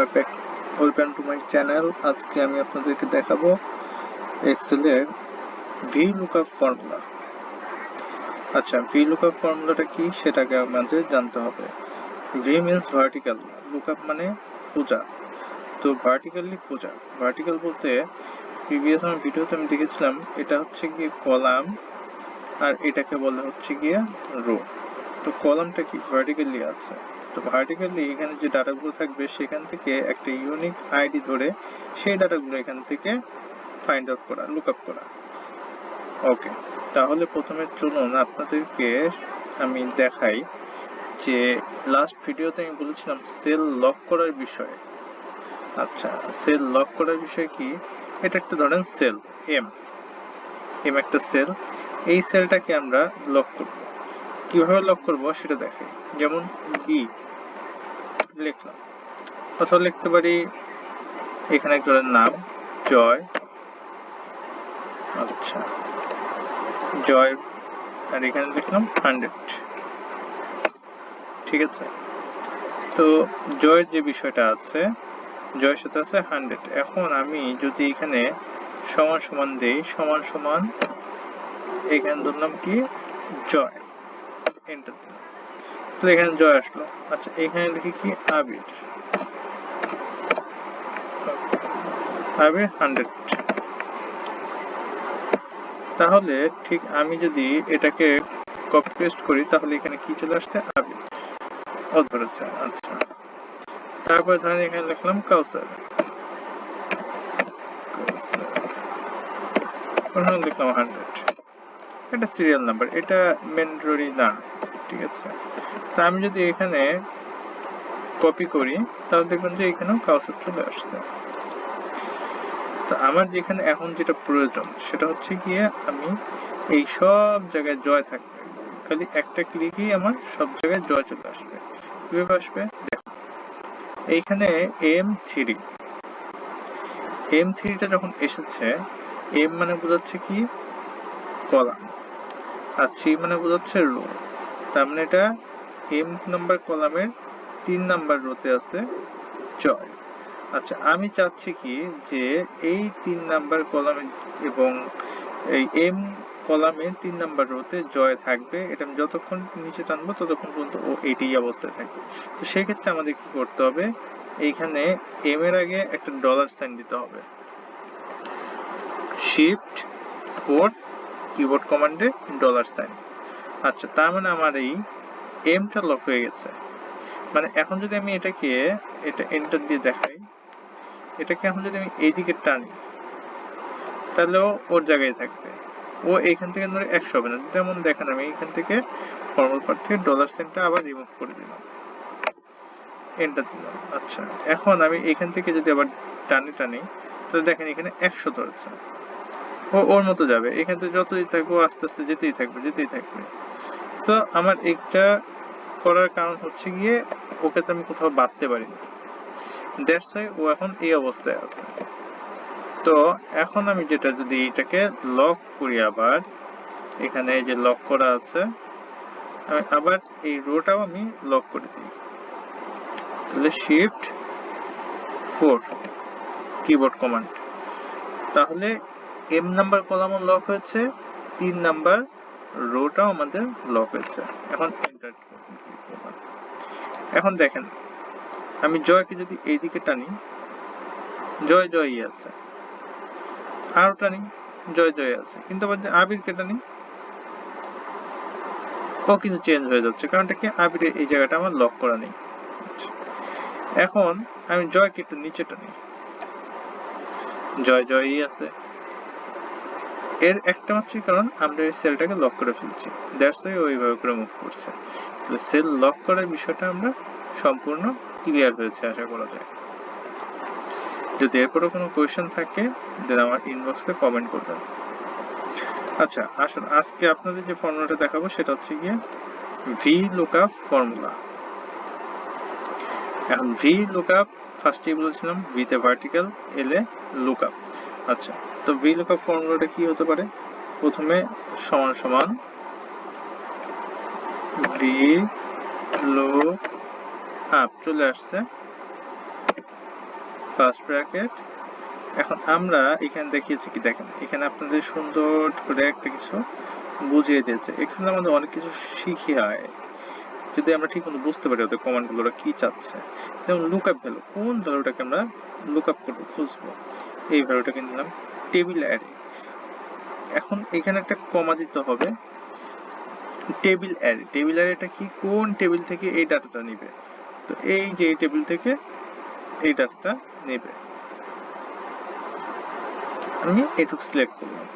Welcome to my channel. আজকে আমি আপনাদেরকে দেখাবো এক্সেলের VLOOKUP ফর্মুলা। আচ্ছা, VLOOKUP ফর্মুলাটা কি সেটাকে আমাদের জানতে হবে। V মিন্স ভার্টিক্যাল, লুকআপ মানে খোঁজা। তো ভার্টিক্যালি খোঁজা, ভার্টিক্যাল বলতে প্রিভিয়াস আমার ভিডিওতে আমি দেখেছিলাম এটা হচ্ছে গিয়ে কলাম আর এটাকে বলা হচ্ছে গিয়ে রো। তো কলামটা কি ভার্টিক্যালি আছে, তো ভার্টিক্যালি এখানে যে ডাটাগুলো থাকবে সেখান থেকে একটা ইউনিক আইডি ধরে সেই ডাটাগুলো এখান থেকে ফাইন্ড আউট করা, লুকআপ করা। ওকে, তাহলে প্রথমে চলুন আপনাদেরকে আমি দেখাই যে লাস্ট ভিডিওতে আমি বলেছিলাম সেল লক করার বিষয়ে। আচ্ছা, সেল লক করার বিষয় কি, এটা একটা ধরেন সেল এম একটা সেল, এই সেলটাকে আমরা লক করব। কিভাবে লক করব সেটা দেখাই। যেমন বি লিখলাম, অথবা লিখতে পারি এখানে একজনের নাম জয়। আচ্ছা, জয়, আর এখানে লিখলাম 100। ঠিক আছে, তো জয়ের যে বিষয়টা আছে, জয়ের সাথে আছে 100। এখন আমি যদি এখানে সমান সমান দেই, সমান সমান এখানে ধরলাম কি জয়, এন্টার দিলাম, তো এখানে জয় আসলো। আচ্ছা, এখানে লিখি কি আবির, আবির 100। তাহলে ঠিক আমি যদি এটাকে কপি পেস্ট করি তাহলে এখানে কি চলে আসছে, আবির ও ধরেছে। আচ্ছা, তারপরে ধরেন এখানে লিখলাম কাউসার, লিখলাম 100। এটা সিরিয়াল নাম্বার, এটা ম্যান্ডেটরি না। ঠিক আছে, তা আমি যদি এখানে কপি করি তাহলে দেখবেন যে এখানেও কাউসার চলে আসছে। তো আমার যেখানে এখন যেটা প্রয়োজন সেটা হচ্ছে গিয়ে আমি এই সব জায়গায় জয় থাকবে, খালি একটা ক্লিকই আমার সব জায়গায় জয় চলে আসবে। কিভাবে আসবে দেখো, এইখানে M3টা যখন এসেছে, M মানে বোঝাচ্ছে কি কলাম, আর 3 মানে বোঝাচ্ছে রো। তার মানে এটা M নাম্বার কলামের 3 নাম্বার রোতে আছে জয়। আচ্ছা, আমি চাচ্ছি কি যে এই 3 নাম্বার কলামে এবং এই M কলামের 3 নাম্বার রোতে জয় থাকবে। এটা আমি যতক্ষণ নিচে টানবো ততক্ষণ পর্যন্ত ও এইটাই অবস্থায় থাকবে। তো সেক্ষেত্রে আমাদের কি করতে হবে, এইখানে M এর আগে একটা ডলার সাইন দিতে হবে। শিফট 4 কিবোর্ড কমান্ডে ডলার সাইন। আচ্ছা, তার মানে আমার এই এমটা লক হয়ে গেছে। মানে এখন যদি আমি এটাকে এটা এন্টার দিয়ে দেখাই, এটাকে এখন যদি আমি এইদিকে টানি তাহলেও ওর জায়গায় থাকবে, ও এইখান থেকে ধরে 100 হবে না। যেমন দেখেন আমি এখান থেকে ফর্মাল পার্ট থেকে ডলার সাইনটা আবার রিমুভ করে দিলাম, এন্টার দিলাম। আচ্ছা, এখন আমি এখান থেকে যদি আবার টানি তাহলে দেখেন এখানে 100 ধরেছে, ও ওর মতো যাবে। এখান থেকে যতই থাকবে ও আস্তে আস্তে যেতেই থাকবে। তো আমার এটা করার কারণ হচ্ছে গিয়ে ওকে তো আমি কোথাও বাঁধতে পারিনি, দ্যাটস ওয়াই ও এখন এই অবস্থায় আছে। তো এখন আমি যেটা যদি এটাকে লক করি, আবার এখানে যে লক করা আছে, আমি আবার এই রোটাও আমি লক করে দিই, তাহলে শিফট 4 কিবোর্ড কমান্ড, তাহলে M নাম্বার কলামও লক হয়েছে, 3 নাম্বার রোটাও আমাদের লক হয়েছে। এখন এন্টার ক্লিক করলাম। এখন দেখেন আমি জয়কে যদি এইদিকে টানি, জয়ই আছে, আরো টানি জয় আছে, কিন্তু আবার আবিরকে টানি ও কিন্তু চেঞ্জ হয়ে যাচ্ছে। কারণটা কি, আবিরের এই জায়গাটা আমার লক করা নেই। এখন আমি জয়কে একটু নিচে টানি, জয়ই আছে। এর একটা মাত্রই কারণ আমরা এই সেলটাকে লক করে ফেলছি, দ্যাটস ওয়াই ওইভাবে করে মুভ করছে। তাহলে সেল লক করার বিষয়টা আমরা সম্পূর্ণ ক্লিয়ার হয়েছে আশা করা যায়। যদি এরপরও কোনো কোয়েশ্চেন থাকে দেন আমার ইনবক্সে কমেন্ট করবেন। আচ্ছা, আসুন আজকে আপনাদের যে ফর্মুলাটা দেখাবো সেটা হচ্ছে গিয়ে VLOOKUP ফর্মুলা। এখন VLOOKUP ফার্স্টেই বলেছিলাম V তে ভার্টিক্যাল, L এ লুকআপ। আচ্ছা, তো VLOOKUP ফর্মুলাটা কি হতে পারে, প্রথমে সমান সমান VLOOKUP চলে আসছে, ফার্স্ট ব্র্যাকেট। এখন আমরা এখানে দেখিয়েছি কি দেখেন, এখানে আপনাদের সুন্দর করে একটা কিছু বুঝিয়ে দিয়েছে। এক্সেল আমাদের অনেক কিছু শিখে হয় যদি আমরা ঠিক মতো বুঝতে পারি ওদের কমান্ডগুলো কি চাচ্ছে। যেমন লুকআপ ভ্যালু, কোন ভ্যালুটাকে আমরা লুকআপ করবো, খুঁজবো, এই ভ্যালুটাকে নিলাম টেবিল অ্যারে। এখন এখানে একটা কমা দিতে হবে, টেবিল অ্যারে। টেবিল অ্যারেটা কি, কোন টেবিল থেকে এই ডাটাটা নিবে, তো এই যে এই টেবিল থেকে এই ডাটাটা নেবে, আমি এটুকু সিলেক্ট করলাম।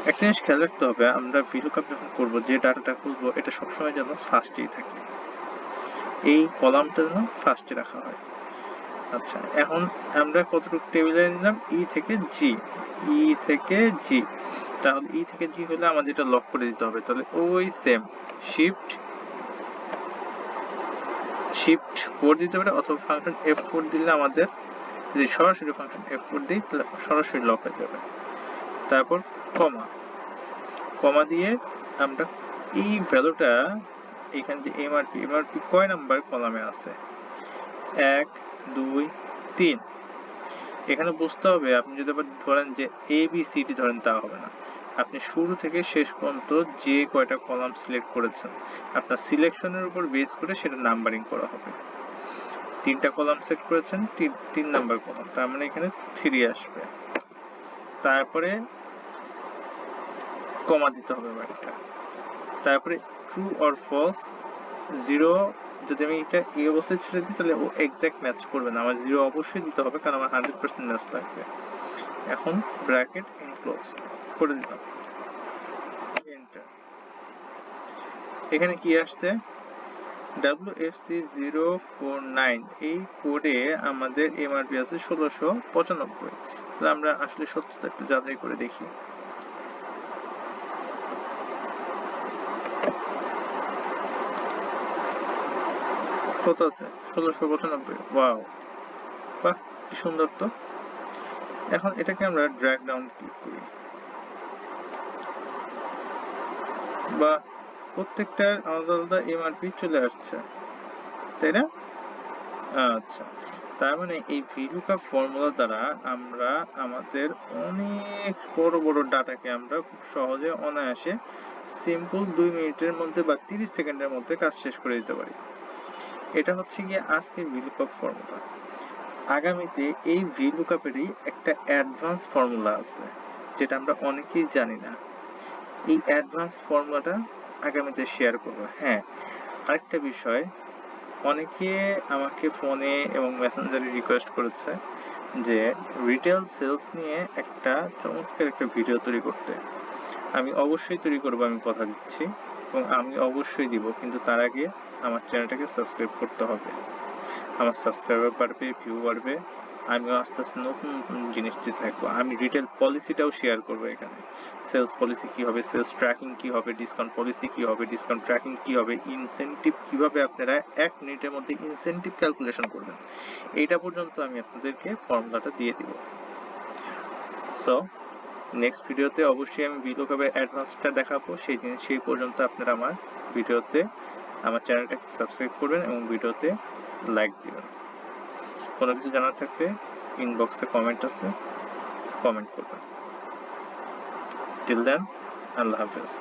একটা জিনিস খেয়াল রাখতে হবে, আমরা VLOOKUP যখন করবো, যে ডাটাটা খুঁজবো এটা সবসময় যেন ফার্স্টেই থাকে, এই কলামটা যেন ফার্স্টে রাখা হয়। আচ্ছা, এখন আমরা কতটুকু টেবিলে নিলাম, ই থেকে জি, ই থেকে জি। তাহলে ই থেকে জি হলে আমাদের এটা লক করে দিতে হবে। তাহলে ওই সেম শিফট 4 দিতে পারে, অথবা ফাংশন F4 দিলে আমাদের, যদি সরাসরি ফাংশন F4 দিই তাহলে সরাসরি লক হয়ে যাবে। তারপর কমা দিয়ে আমরা এই ভ্যালুটা এখানে যে এমআরপি কয় নাম্বার কলামে আছে, 1 2 3। এখানে বুঝতে হবে, আপনি যদি আবার ধরেন যে ABCD ধরেন, তা হবে না। আপনি শুরু থেকে শেষ পর্যন্ত যে কয়টা কলাম সিলেক্ট করেছেন, আপনার সিলেকশনের উপর বেস করে সেটা নাম্বারিং করা হবে। 3টা কলাম সিলেক্ট করেছেন, 3 নাম্বার কলাম, তার মানে এখানে 3 আসবে। তারপরে কমা দিতে হবে একটা, তারপরে ট্রু অর ফলস, 0 যদি আমি এটা এই অবস্থায় ছেড়ে দিই তাহলে ও এক্সাক্ট ম্যাচ করবে না, আমার 0 অবশ্যই দিতে হবে, কারণ আমার 100% ম্যাচ লাগবে। এখন ব্র্যাকেট এনক্লোজ করে দিলাম, এন্টার। এখানে কি আসছে, WFC049, এই কোডে আমাদের এমআরপি আছে 1695। তাহলে আমরা আসলে সত্যতা একটু যাচাই করে দেখি। কত আছে, 1695। ওয়াও, বাহ, কি সুন্দর তো। এখন এটাকে আমরা ড্র্যাগ ডাউন ক্লিক করি, বা প্রত্যেকটার আলাদা আলাদা এমআরপি চলে আসছে, তাই না? আচ্ছা, তার মানে এই VLOOKUP ফর্মুলা দ্বারা আমরা আমাদের অনেক বড় বড় ডাটাকে আমরা খুব সহজে অনায়াসে সিম্পল 2 মিনিটের মধ্যে বা 30 সেকেন্ডের মধ্যে কাজ শেষ করে দিতে পারি। এটা হচ্ছে গিয়ে আজকের VLOOKUP ফর্মুলা। আগামীতে এই VLOOKUP-এরই একটা অ্যাডভান্স ফর্মুলা আছে, যেটা আমরা অনেকেই জানি না। এই অ্যাডভান্স ফর্মুলাটা আগামীতে শেয়ার করব। হ্যাঁ, আরেকটা বিষয়, অনেকে আমাকে ফোনে এবং মেসেঞ্জারে রিকোয়েস্ট করেছে যে রিটেল সেলস নিয়ে একটা চমৎকার একটা ভিডিও তৈরি করতে। আমি অবশ্যই তৈরি করব, আমি কথা দিচ্ছি, এবং আমি অবশ্যই দিব, কিন্তু তার আগে আমার চ্যানেলটাকে সাবস্ক্রাইব করতে হবে। আমার সাবস্ক্রাইবার বাড়বে, ভিউ বাড়বে, আমিও আস্তে আস্তে নতুন নতুন জিনিস দিতে থাকবো। আমি রিটেল পলিসিটাও শেয়ার করবো এখানে, সেলস পলিসি কি হবে, সেলস ট্র্যাকিং কি হবে, ডিসকাউন্ট পলিসি কি হবে, ডিসকাউন্ট ট্র্যাকিং কি হবে, ইনসেনটিভ কিভাবে আপনারা 1 মিনিটের মধ্যে ইনসেনটিভ ক্যালকুলেশন করবেন, এইটা পর্যন্ত আমি আপনাদেরকে ফর্মুলাটা দিয়ে দিব। সো নেক্সট ভিডিওতে অবশ্যই আমি VLOOKUP-এর অ্যাডভান্সটা দেখাবো। সেই পর্যন্ত আপনারা আমার ভিডিওতে আমার চ্যানেলটাকে সাবস্ক্রাইব করবেন এবং ভিডিওতে লাইক দিবেন। কোনো কিছু জানার থাকলে ইনবক্সে কমেন্ট আছে, কমেন্ট করবেন। টিল দেন, আল্লাহ হাফেজ।